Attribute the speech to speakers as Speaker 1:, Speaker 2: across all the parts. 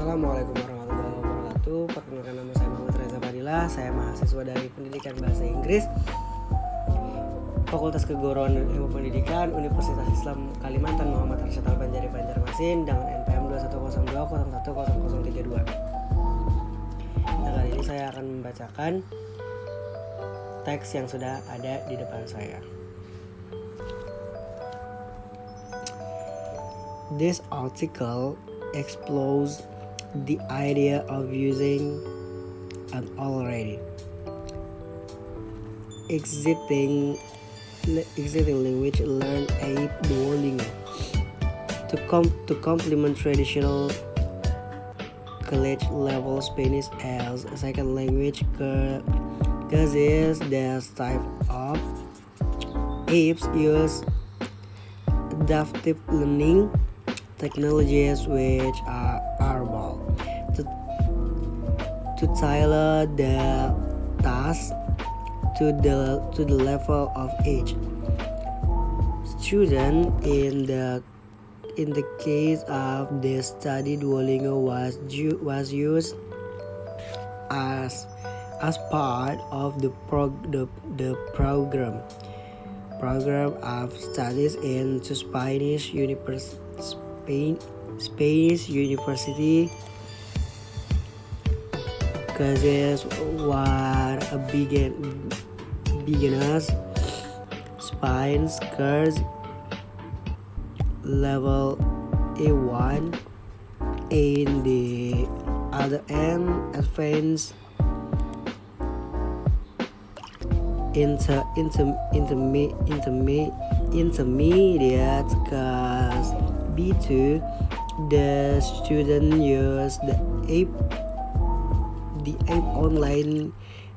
Speaker 1: Assalamualaikum warahmatullahi wabarakatuh. Perkenalkan, nama saya Muhammad Reza Fadila. Saya mahasiswa dari Pendidikan Bahasa Inggris Fakultas Keguruan dan Ilmu Pendidikan Universitas Islam Kalimantan Muhammad Arsyad Al-Banjari Banjarmasin dengan NPM 2102010032. Nah, kali ini saya akan membacakan teks yang sudah ada di depan saya. This article explores the idea of using an already existing language learned app Duolingo to complement traditional college level Spanish as a second language, because this type of apps use adaptive learning technologies which are able to tailor the task to the level of each student. In the case of this study, Duolingo was used as part of the program of studies into Spanish University, classes were a beginners Spanish course level A1, and the other end advanced intermediate class B2. The student use the app online,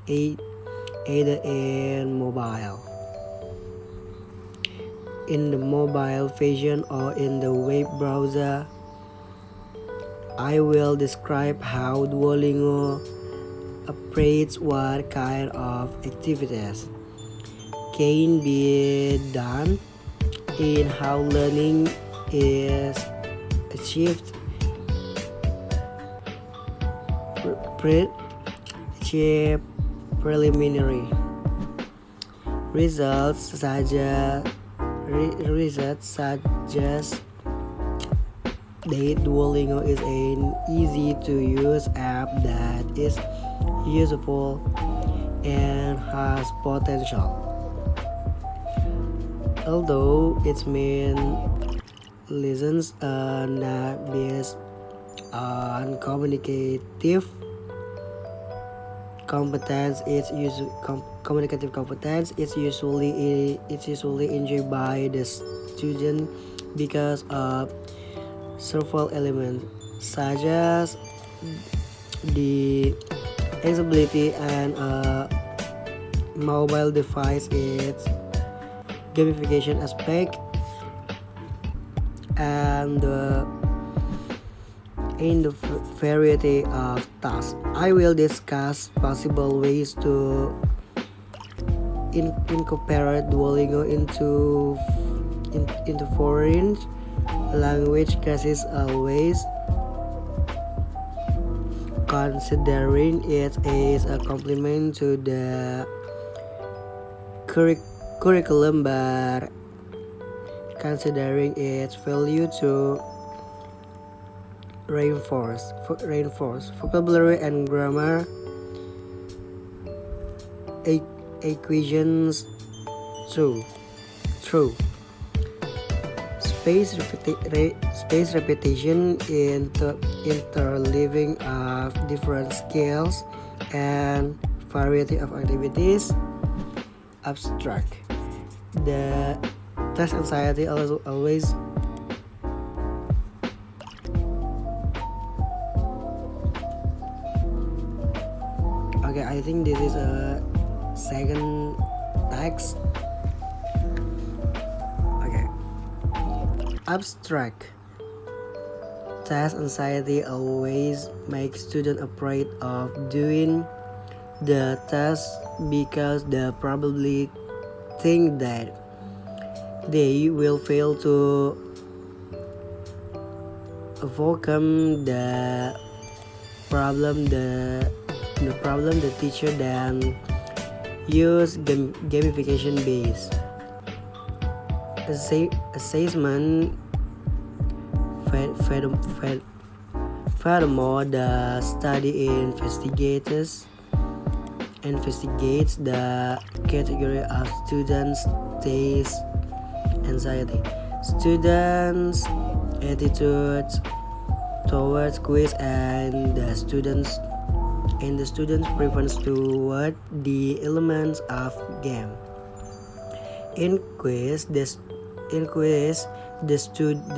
Speaker 1: either in the mobile version or in the web browser. I will describe how Duolingo operates, what kind of activities can be done, and how learning is achieved preliminary results suggest that Duolingo is an easy-to-use app that is useful and has potential. Although its main lessons are not based on communicative competence, it's usually enjoyed by the student because of several elements such as the accessibility and mobile device, its gamification aspect, and the variety of tasks. I will discuss possible ways to incorporate Duolingo into foreign language classes, always considering it as a complement to the curriculum, but considering its value to reinforce vocabulary and grammar equations through space repetition, interleaving of different skills and variety of activities. Abstract. The test anxiety always okay. I think this is a second text. Okay. Abstract. Test anxiety always makes students afraid of doing the test because they probably think that they will fail to overcome the problem the teacher then use gamification based assessment. Furthermore, the study investigates the category of students' taste, anxiety, students' attitudes towards quiz, and the students' preference toward the elements of game. In quiz, the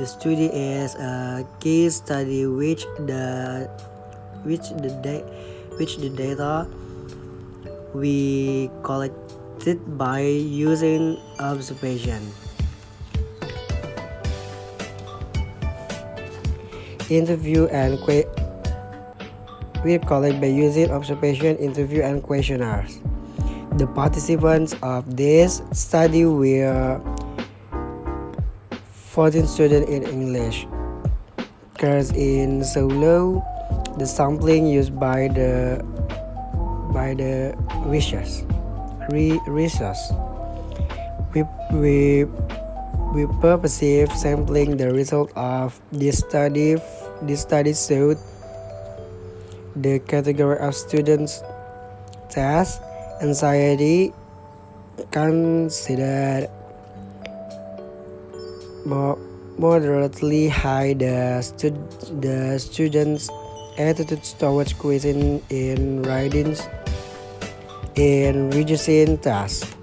Speaker 1: study is a case study which the data we collected by using observation. Interview and we collect by using observation, interview, and questionnaires. The participants of this study were 14 students in English course in Solo. The sampling used by the research. We purposely sampling the result of this study. This study showed the category of students' test, anxiety, considered moderately high. The students' attitudes towards quizzing in writings in reducing tasks.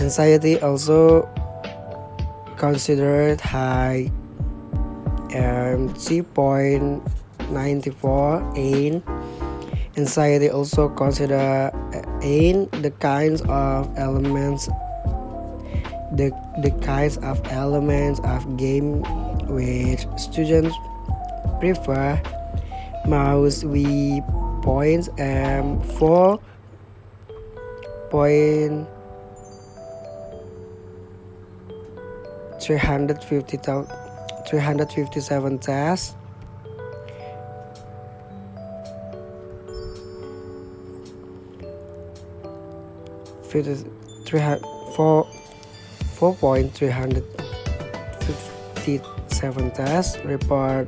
Speaker 1: Anxiety also considered high, 3.94 in. Anxiety also consider in the kinds of elements of game which students prefer. Mouse we points 4.357 tasks. 4.357 tests report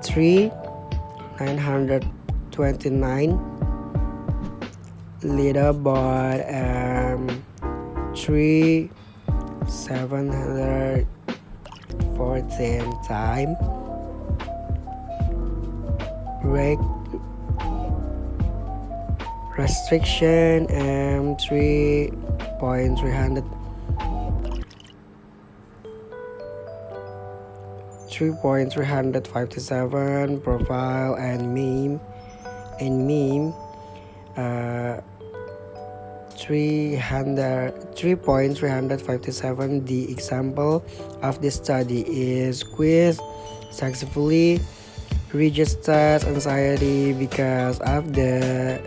Speaker 1: 3,929 leaderboard 3,714 time restriction 3.357 profile and meme 3.357. The example of this study is quiz successfully registered anxiety because of the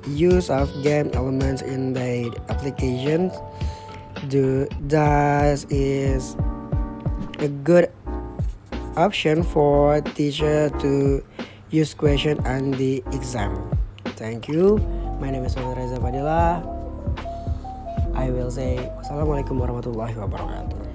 Speaker 1: use of game elements in the applications. Thus is a good option for teacher to use question on the exam. Thank you. My name is Reza Fadila. I will say wassalamualaikum warahmatullahi wabarakatuh.